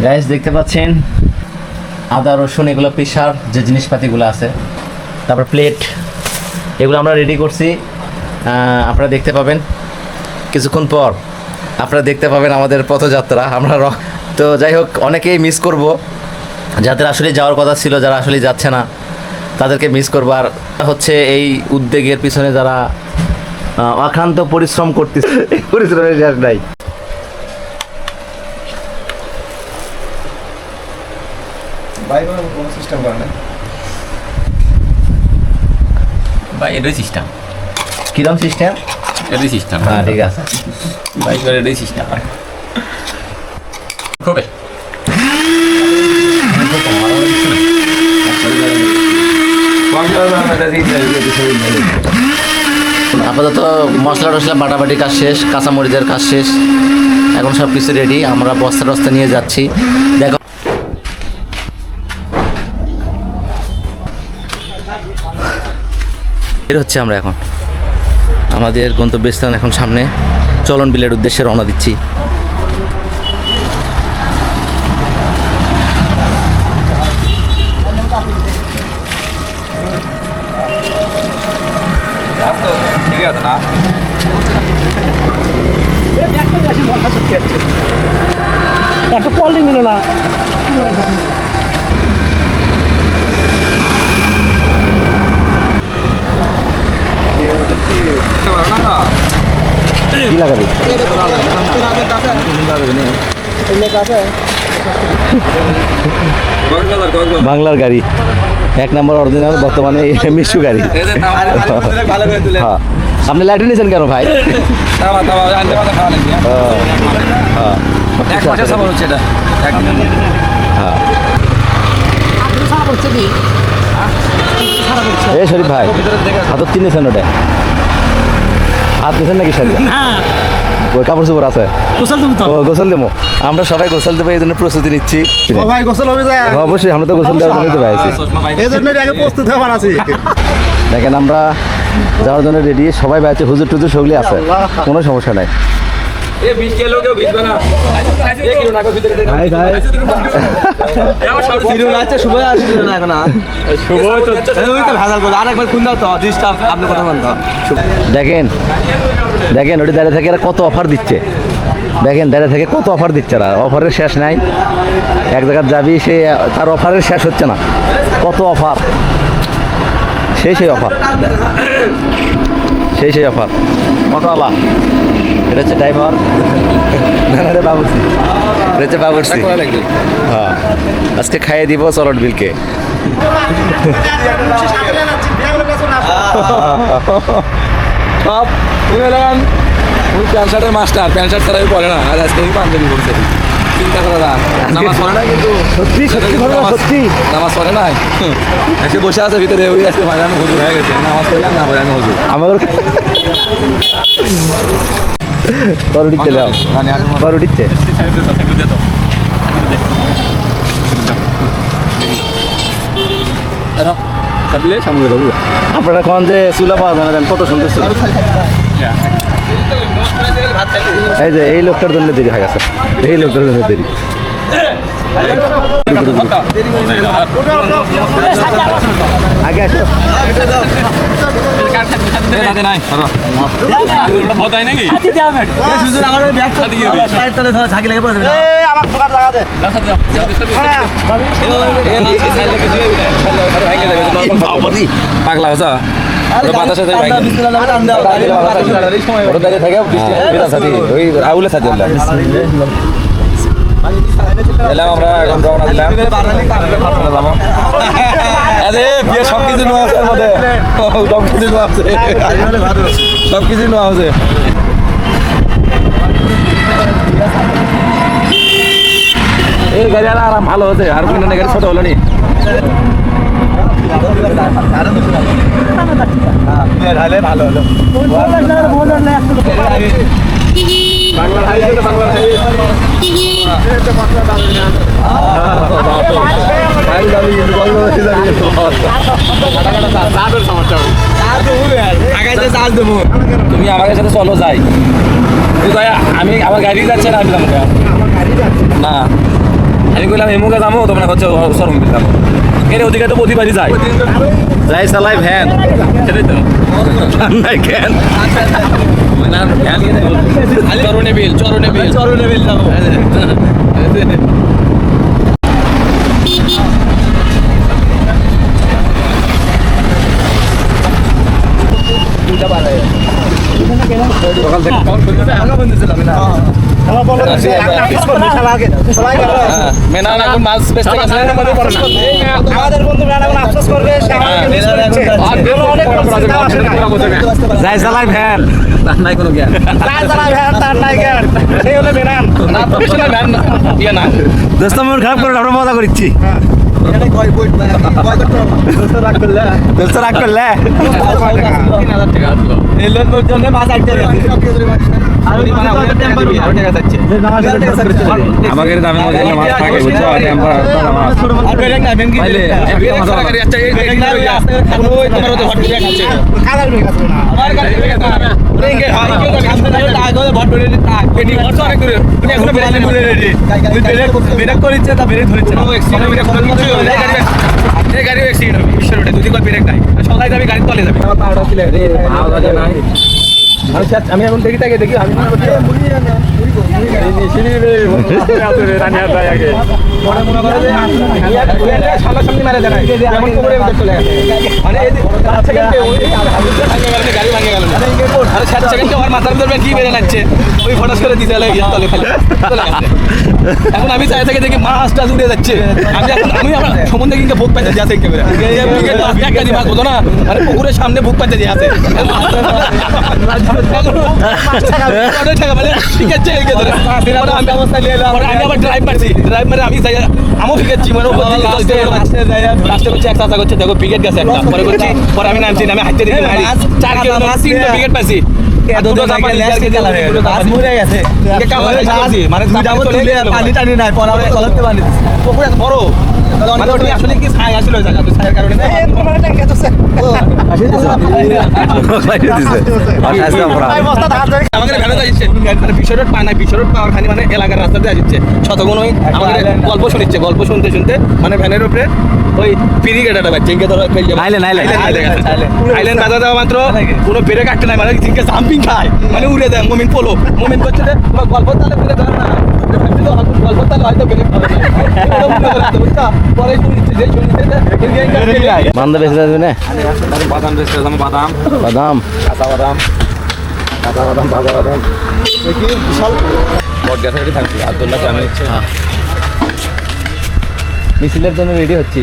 Guys দেখতে পাচ্ছেন আদা রসুন এগুলো পেশার যে জিনিসপাতিগুলো আছে, তারপর প্লেট, এগুলো আমরা রেডি করছি। আপনারা দেখতে পাবেন কিছুক্ষণ পর, আপনারা দেখতে পাবেন আমাদের পথযাত্রা। আমরা তো যাই হোক, অনেকেই মিস করব, যাদের আসলে যাওয়ার কথা ছিল, যারা আসলে যাচ্ছে না তাদেরকে মিস করবো। আর হচ্ছে এই উদ্যোগের পিছনে যারা অক্লান্ত পরিশ্রম করতেছে, পরিশ্রমের শেষ নাই। কোনো সিস্টেম করে না ভাই, এটাই সিস্টেম। কিরম সিস্টেম? এটাই সিস্টেম। হ্যাঁ ঠিক আছে, বাইকের এটাই সিস্টেম। খুবই আপাতত মশলা টশলা বাটাবাটি কাজ শেষ, কাঁচামরিচের কাজ শেষ, এখন সব কিছু রেডি। আমরা বস্তা টস্তা নিয়ে যাচ্ছি। দেখো বের হচ্ছে আমরা এখন, আমাদের গন্তব্যস্থান এখন সামনে। চলন বিলের উদ্দেশ্যে রওনা দিচ্ছি। ঠিক আছে না? একটা কল দিন না কি লাগাবি? বাংলার গাড়ি, 1 নম্বর অরিজিনাল, বর্তমানে মিশু গাড়ি। হ্যাঁ, আপনি লাইট নিয়েছেন কেন ভাই? এক মাসের সামান হচ্ছে এটা। এই শরীফ ভাই, হাতত চিনেছেন ওটা? হাত নিয়েছেন নাকি সাথে? ওই কাপড় চোপড় আছে, ও গোসল দেবো। আমরা সবাই গোসল দেবো, এই জন্য প্রস্তুতি নিচ্ছি। ভাই গোসল হবে যায় অবশ্যই, আমরা তো গোসল দেওয়ার জন্যই তো পাইছি। এই জন্য আগে প্রস্তুত হবার আছে। দেখেন আমরা যাওয়ার জন্য রেডি, সবাই বাইরে, হুজুর টুজুর সগলি আছে, কোনো সমস্যা নাই। দেখেন দেখেন ওটি দাঁড়িয়ে থেকে এরা কত অফার দিচ্ছে, দেখেন দাঁড়িয়ে থেকে কত অফার দিচ্ছে। এরা অফারের শেষ নাই, এক জায়গায় যাবি সে তার অফারের শেষ হচ্ছে না, কত অফার, সেই অফার, সেই অফার। কত আলা, এটা হচ্ছে ড্রাইভার, বাবুর্চি, এটা হচ্ছে বাবুর্চি। হ্যাঁ, আজকে খাইয়ে দিব চলন বিলকে। সব প্যান্ট শার্টের মাস্টার, প্যান্ট শার্ট ছাড়াই পরে না, আর আজকে পাঞ্জাবি পড়ছে। চিন্তা করা না, নামাজ পড়ে না, কিন্তু সত্যি সত্যি সত্যি নামাজ পড়ে নাই, এসে বসে আছে ভিতরে। ওই আজকে ভাই আমি হুজুর হয়ে গেছে, নামাজ পড়ে না পড়ে আমি হুজুর। আমার বড় দিচ্ছে, বড় দিচ্ছে। আপনারা কোন যে চুলা পাওয়া যায় না, কত সুন্দর ছিল। এই যে এই লোকটার জন্য দেরি হয়ে গেছে, এই লোকটার জন্য দেরি। আগে আসো, পাগলা হসা বাতাসে ওই আউলে সাথে এলাম আমরা, এখন রওনা দিলাম। আরে বিয়ে সব কিছু নেওয়া আছে, মধ্যে সব কিছু নেওয়া আছে, সব কিছু নেওয়া আছে। এই গাড়ি আরাম ভালো হচ্ছে, আর কোনো গাড়ি ছোট হলো নি। ভালো হলো বাংলা হাইওয়ে, বাংলা হাইওয়ে তুমি আমাদের সাথে চলো যাই, আমি আমার গাড়ি যাচ্ছে না, না আমি কইলাম এমুকে যাবো তোমরা হচ্ছে সরম বিল যাবো এর ওদিকে তো প্রতিবারই যায় যাই চালাই ভ্যান সেটাই তো নাই কেন মানে ভ্যান চরণে বিল যাবো মেনা এখন মাছ বেচতে গেছে আমাদের বন্ধু ম্যাডাম এখন আফসোস করবে সে আমাদের miss করছে। এগুলো অনেক করছে, তাও আসে না। যাই চালাই ভ্যান তার নাই কোনো জ্ঞান তার যারা ভ্যান, তার নাই জ্ঞান। সেই হলো বেনান। না প্রফেশনাল ভ্যান ইয়ে না দোস্ত মন খারাপ করে আমরা মজা করছি দোস্ত রাগ করলে আমাদের দামে মধ্যে মাছ থাকে বুঝছো টেম্পার মাছ পাইলে একটা মাছ তোমার ওতে হট আছে কাদার বেগ আছে না। আমার গাড়ি রেঙ্গে হাই কেউ গাড়ি আগে ভট ধরে টাক পেটি ভট অনেক করে তুমি এখন বেরালে বলে রেডি ব্রেক করিছে তা ব্রেক ধরেছে না এক্সিডেন্ট ব্রেক করে কিছু হলে গাড়ি এই গাড়ি এক্সিডেন্ট হবে বিশ্বের রোডে দুই কল ব্রেক নাই সবাই যাবে গাড়ি তলে যাবে আমার পাউডার ছিল রে আওয়াজ নাই আমি এখন দেখি আমি সামনাসামনি মারা যায় এমন কোমরে চলে গেছে মানে গাড়ি ভাঙে গেল আর 60 সেকেন্ডে আমার মাথার ভিতরে কি বেড়ে যাচ্ছে ওই ফটাস করে দিতে হলে তলে খালি চলে গেছে এখন আমি চাই থেকে দেখি মাছটা উড়ে যাচ্ছে আমি আমার সম্বন্ধে কিন্তু ভোগ পাইতে যাচ্ছে একেবারে একটা দিমাগ হতো না মানে পুকুরের সামনে ভোগ পাইতে দিয়ে আছে ঠিক আছে আমি আবার ড্রাইভ মারছি ড্রাইভ মারে আমি আমিও ফিকেছি মানে লাস্টে করছি এক চাচা করছে দেখো পিকেট গেছে একটা পরে করছি পরে আমি নামছি আমি হাঁটতে দিচ্ছি 4 কিলোমিটার 3টা পিকেট পাইছি মানে পানি টানি নাই পুকুর এত বড় মানে ওটা আসলে কি ছাই আসলে ওই জায়গা ছায়ের কারণে ভাই বস্তা ধার ধরে আমাদের ভ্যানে যাচ্ছে মানে বিশ্ব রোড পায় না বিশ্ব রোড পাওয়ার খানি মানে এলাকার রাস্তা দিয়ে যাচ্ছে শতগুণই আমাদের গল্প শুনতে মানে ভ্যানের উপরে ওই পিরিগেটাটা বাচ্চা ইনকে ধরো আইল্যান্ড বাধা দেওয়া মাত্র কোনো ব্রেক কাটতে নাই মানে জিনকে জাম্পিং খায় মানে উড়ে দেয় মোমিন করছে যে গল্প তাহলে উড়ে দেয় না গল্প তাহলে হয়তো ব্রেক পরে বান্দা বেঁচে যাবে না বাদাম বেচতে বাদাম বাদাম কাঁচা বাদাম বট গ্যাস রেডি থাকছি আব্দুল্লাহ আমি মিছিলের জন্য রেডি হচ্ছি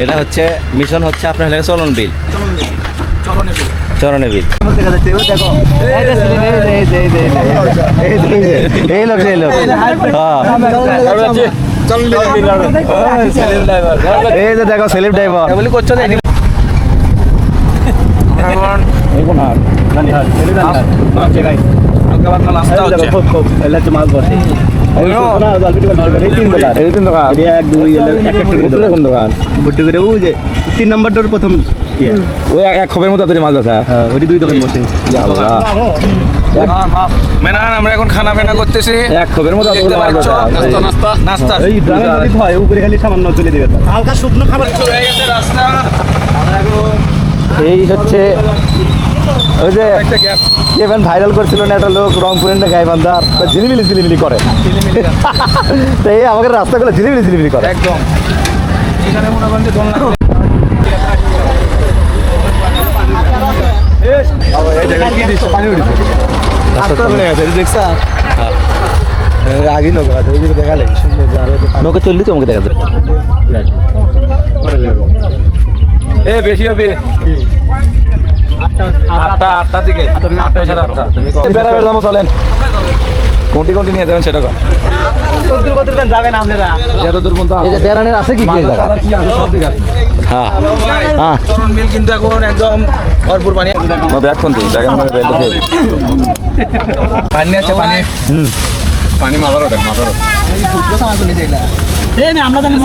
এটা হচ্ছে মিশন হচ্ছে আপনার এলাকায় চলন বিল চরণে বিল এই লোক এই যে দেখো সেলিফ ড্রাইভার বলি করছো না মাছ বসে তিন নম্বরটার প্রথম ওই এক খবের মতো মাছ আছে ওই দুই দোকান বসে আমরা এখন খানা ফেনা করতেছি এক খবের মতো নাস্তা এই হয় উপরে খালি সামান্য চলে দেবে হালকা শুকনো খাবার হয়ে গেছে রাস্তা এই হচ্ছে ওই যে একটা গ্যাপ যেমন ভাইরাল করছিল না একটা লোক রংপুরের না গাইবান্ধার ঝিলিমিলি করে তো এই আমাদের রাস্তাগুলো ঝিলিমিলি করে একদম এখানে মোটামুটি নৌকা চললি তো আমাকে দেখা যাবে এ বেশি হবে আটটা দিকে চলেন কোনটি নিয়ে যাবেন সেটা যাবেন আপনারা এত দূর পর্যন্ত বেড়ানের আছে কি হ্যাঁ হ্যাঁ মিল কিন্তু এখন একদম ভরপুর পানি ব্যাগ কোন পানি আছে পানি পানি মাথার এই না আমরা জানি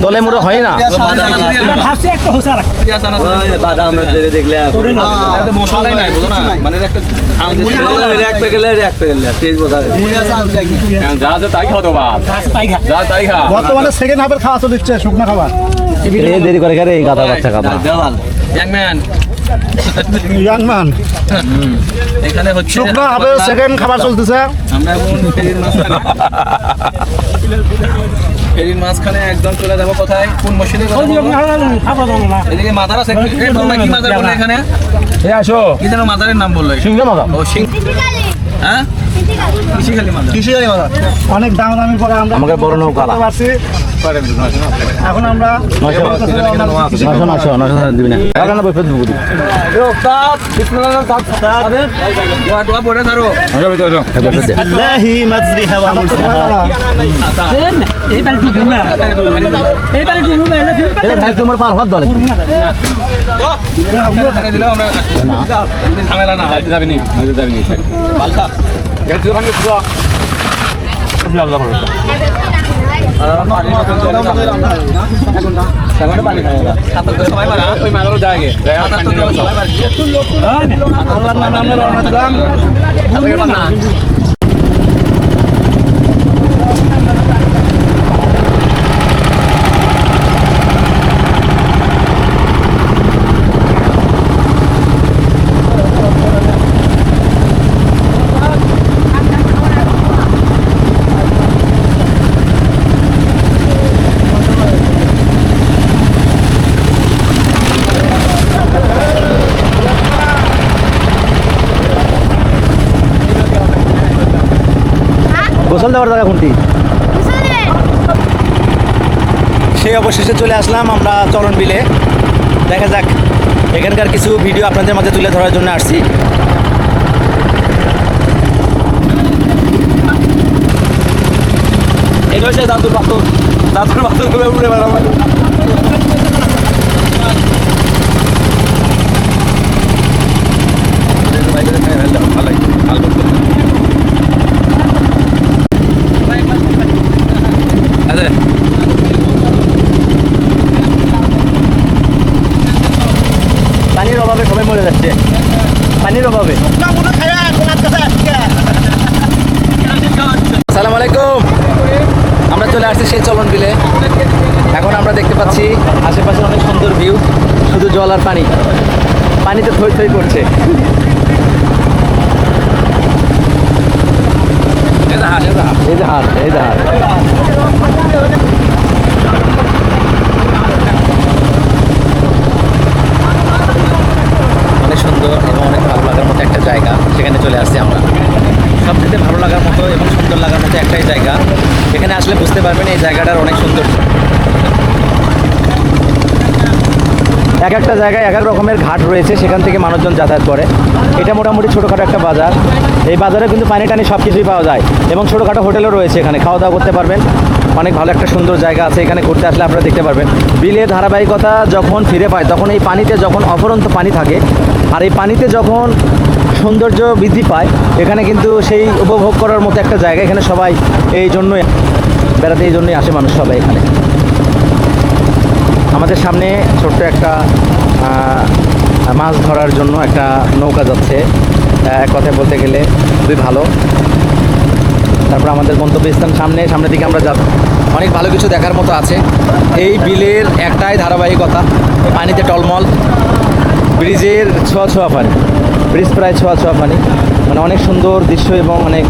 দলে মুড়ো হয় না ভাবছি একটা হোসা রাখ মশলাই নাই বুঝো না মানে একটা এক প্যাকেট বর্তমানে সেকেন্ড হাফের খাওয়া চলছে শুকনা খাবার দেরি করে গেলে এই গাদা বাচ্চা খাবার ইয়াং ম্যান এখানে হচ্ছে শুকনা হাফের সেকেন্ড খাবার চলতেছে আমরা এখন ফেরির মাঝখানে একদম চলে যাবো কোথায় কোন মসজিদে খাবার জানো না এদিকে মাদার আছে কি মাদার বলে এখানে আসো কি যেন মাদারের নাম বললো সিংহ মাগা ও সিং হ্যাঁ কৃষিখালী মাদার কৃষিকারী বাজার অনেক দামি পরে আমরা আমাকে বড় নৌকা করতে পারছি এখন আমরা দিবি না পড়ে ধরো আল্লাহি মাজরিহা ওয়া মুরসাহা এই বাড়ি টুকু না এই বাড়ি টুকু না তোমার পার হাত দলে দিলেও আমরা ঝামেলা না যাবিনি পাল্টা সবাই পারা ওই মাদারও যায় আল্লাহর নামে আমরা রওনা দিলাম গোসল দেওয়ার জায়গা কোনটি সেই অবশেষে চলে আসলাম আমরা চরণ বিলে দেখা যাক এখানকার কিছু ভিডিও আপনাদের মাঝে তুলে ধরার জন্য আসছি এটা হচ্ছে দাদুর পাথর করে উড়ে বেড়াবো পানির অভাবে সবাই মরে যাচ্ছে পানির অভাবে আসসালামু আলাইকুম আমরা চলে আসছি সেই চলন বিলে এখন আমরা দেখতে পাচ্ছি আশেপাশে অনেক সুন্দর ভিউ শুধু জল আর পানি পানিতে থই থই করছে এই যে হাট অনেক সুন্দর এবং অনেক ভালো লাগার মতো একটা জায়গা সেখানে চলে আসছি আমরা সবচেয়ে ভালো লাগার মতো এবং সুন্দর লাগার মতো একটাই জায়গা এখানে আসলে বুঝতে পারবেন এই জায়গাটার অনেক সুন্দর এক একটা জায়গায় এক এক রকমের ঘাট রয়েছে সেখান থেকে মানুষজন যাতায়াত করে এটা মোটামুটি ছোটোখাটো একটা বাজার এই বাজারে কিন্তু পানি টানি সব কিছুই পাওয়া যায় এবং ছোটোখাটো হোটেলও রয়েছে এখানে খাওয়া দাওয়া করতে পারবেন অনেক ভালো একটা সুন্দর জায়গা আছে এখানে ঘুরতে আসলে আপনারা দেখতে পারবেন বিলের ধারাবাহিকতা যখন ফিরে পায় তখন এই পানিতে যখন অফুরন্ত পানি থাকে আর এই পানিতে যখন সৌন্দর্য বৃদ্ধি পায় এখানে কিন্তু সেই উপভোগ করার মতো একটা জায়গা এখানে সবাই এই জন্যই বেড়াতে এই জন্যই আসে মানুষ সবাই এখানে আমাদের সামনে ছোট্ট একটা মাছ ধরার জন্য একটা নৌকা যাচ্ছে এক কথায় বলতে গেলে খুবই ভালো তারপর আমাদের গন্তব্যস্থান সামনের দিকে আমরা যাব অনেক ভালো কিছু দেখার মতো আছে এই বিলের একটাই ধারাবাহিকতা পানিতে টলমল ব্রিজের ছোঁয়া পানি ব্রিজ প্রায় ছোঁয়া পানি মানে অনেক সুন্দর দৃশ্য এবং অনেক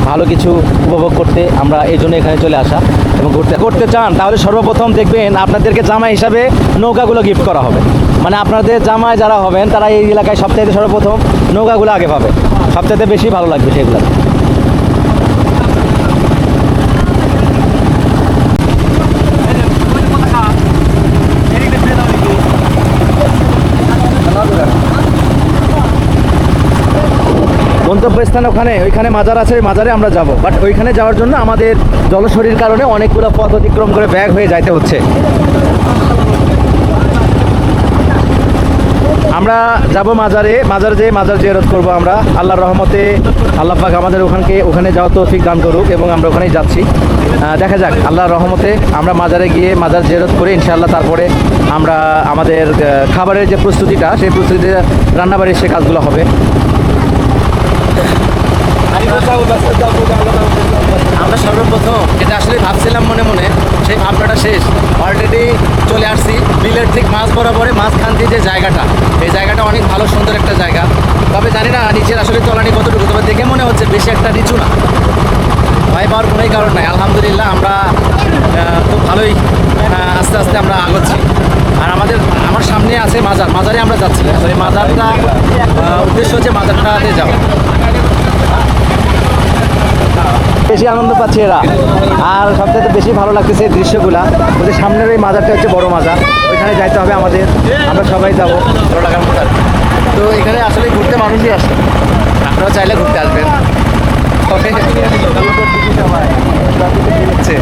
ভালো কিছু উপভোগ করতে আমরা এই জন্য এখানে চলে আসা এবং করতে চান তাহলে সর্বপ্রথম দেখবেন আপনাদেরকে জামাই হিসাবে নৌকাগুলো গিফট করা হবে মানে আপনাদের জামাই যারা হবেন তারা এই এলাকায় সবচাইতে সর্বপ্রথম নৌকাগুলো আগে পাবে সবচাইতে বেশি ভালো লাগবে সেগুলো গন্তব্যস্থান ওইখানে মাজার আছে মাজারে আমরা যাব বাট ওইখানে যাওয়ার জন্য আমাদের জলশরীর কারণে অনেকগুলো পথ অতিক্রম করে ব্যাগ হয়ে যাইতে হচ্ছে আমরা যাব মাজারে, মাজার যেয়ে মাজার জিয়ারত করব আমরা। আল্লাহর রহমতে আল্লাহ পাক আমাদের ওখানে যাওয়া তৌফিক দান করুক এবং আমরা ওখানেই যাচ্ছি। দেখা যাক আল্লাহর রহমতে আমরা মাজারে গিয়ে মাজার জিয়ারত করে ইনশাআল্লাহ তারপরে আমরা আমাদের খাবারের যে প্রস্তুতিটা সেই প্রস্তুতিতে রান্নাবাড়ির সে কাজগুলো হবে। আমরা সর্বপ্রথম যেটা আসলে ভাবছিলাম মনে মনে, সেই ভাবনাটা শেষ। অলরেডি চলে আসছি বিলের ঠিক মাছ বরাবরে মাঝখানটি যে জায়গাটা, এই জায়গাটা অনেক ভালো সুন্দর একটা জায়গা। তবে জানি না নিচের আসলে তলানি কতটুকু, তবে দেখে মনে হচ্ছে বেশি একটা নিচু না। ভয় পাওয়ার কোনোই কারণ নাই। আলহামদুলিল্লাহ আমরা খুব ভালোই আস্তে আস্তে আমরা আগাচ্ছি। আর আমার সামনে আছে মাজারে আমরা যাচ্ছি। তো এই মাজারটা উদ্দেশ্য হচ্ছে মাজারটাতে যাওয়া। বেশি আনন্দ পাচ্ছি এরা, আর সবথেকে বেশি ভালো লাগতেছে এই দৃশ্যগুলা। ওদের সামনের ওই মাজারটা হচ্ছে বড় মাজার, ওইখানে যাইতে হবে আমাদের। আমরা সবাই যাবো ১৬ টাকার মতো। তো এখানে আসলে ঘুরতে মানুষই আসে, আপনারা চাইলে ঘুরতে আসবেন। হচ্ছে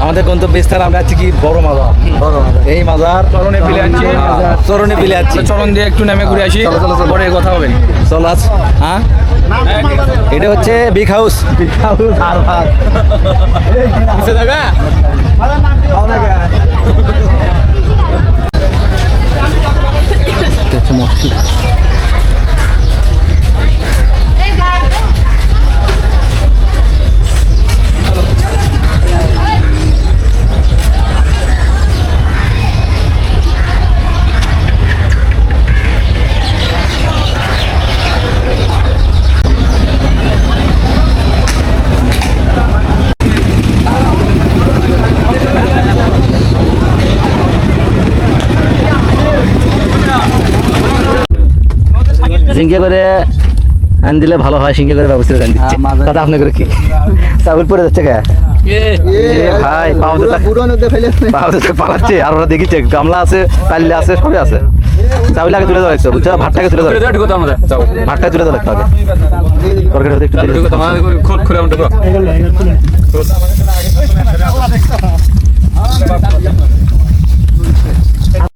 আমাদের গন্তব্যস্থান আমরা আছি কি বড় মাজার। এই মাজার চরণে বিলে আছি। চরণ দিয়ে একটু নেমে ঘুরে আসি, পরে কথা হবে। চল আজ। হ্যাঁ, এটা হচ্ছে বিগ হাউস। আর সিঙ্গে করে আন দিলে ভালো হয়, সিঙ্গে করে ব্যবস্থা করে দিচ্ছে। দাদা আপনি করে কি চাউল পরে যাচ্ছে কে ভাই? পাওয়াতে পালাচ্ছে। আর ওরা দেখিছে গামলা আছে, পাল্লে আছে, সবই আছে। চাউল আগে তুলে দেওয়া হচ্ছে, বুঝছো? ভাতটাকে তুলে দেওয়া, ভাতটা তুলে দেওয়া লাগতে হবে। তরকারি হতে একটু খুলে